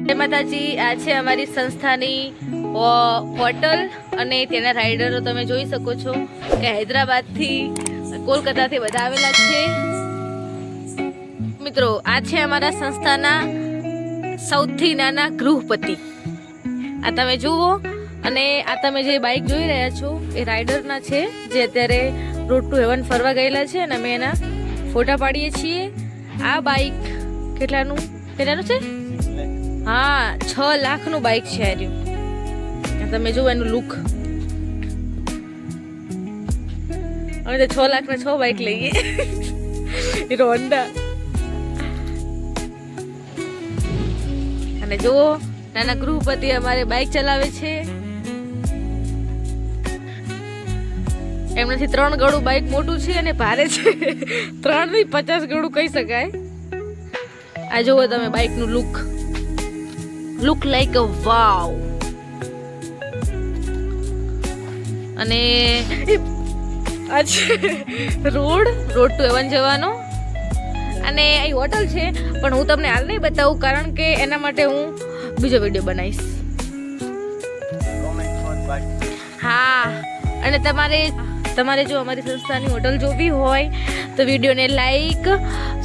જય માતાજી. આ છે અમારી સંસ્થાની હોટલ અને તેના રાઇડરો તમે જોઈ શકો છો કે હૈદરાબાદથી કોલકાતાથી બધા આવેલા છે. મિત્રો આ છે અમારા સંસ્થાના સૌથી નાના ગૃહપતિ. આ તમે જુઓ અને આ તમે જે બાઇક જોઈ રહ્યા છો એ રાઇડરના છે જે અત્યારે રોડ ટુ હેવન ફરવા ગયેલા છે અને અમે એના ફોટા પાડીએ છીએ. આ બાઇક કેટલાનું છે? હા, 6 લાખનું બાઇક છે આ રહ્યું. તમે જુઓ એનું લુક. અમે તો 6 લાખના 6 બાઇક લઈએ. Hero Honda. અને જુઓ નાના ગૃહપતિ અમારે બાઇક ચલાવે છે. એમનાથી 3 ગળું બાઇક મોટું છે અને ભારે છે. 3 નહીં 50 ગળું કહી શકાય. આ જુઓ તમે બાઇકનું લુક લાઈક અ વાવ. અને આ છે રોડ ટુ હેવન જવાનો અને અહીં હોટલ છે પણ હું તમને હાલ નહીં બતાવું કારણ કે એના માટે હું બીજો વિડીયો બનાવીશ. હા, અને તમારે જો અમારી સંસ્થાની હોટલ જોવી હોય તો વિડીયોને લાઈક,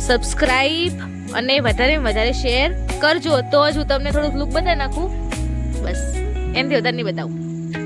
સબસ્ક્રાઈબ અને વધારે શેર કરજો તો જ હું તમને થોડુંક લુક બતાવી નાખું. બસ એનાથી વધારે નહીં બતાવું.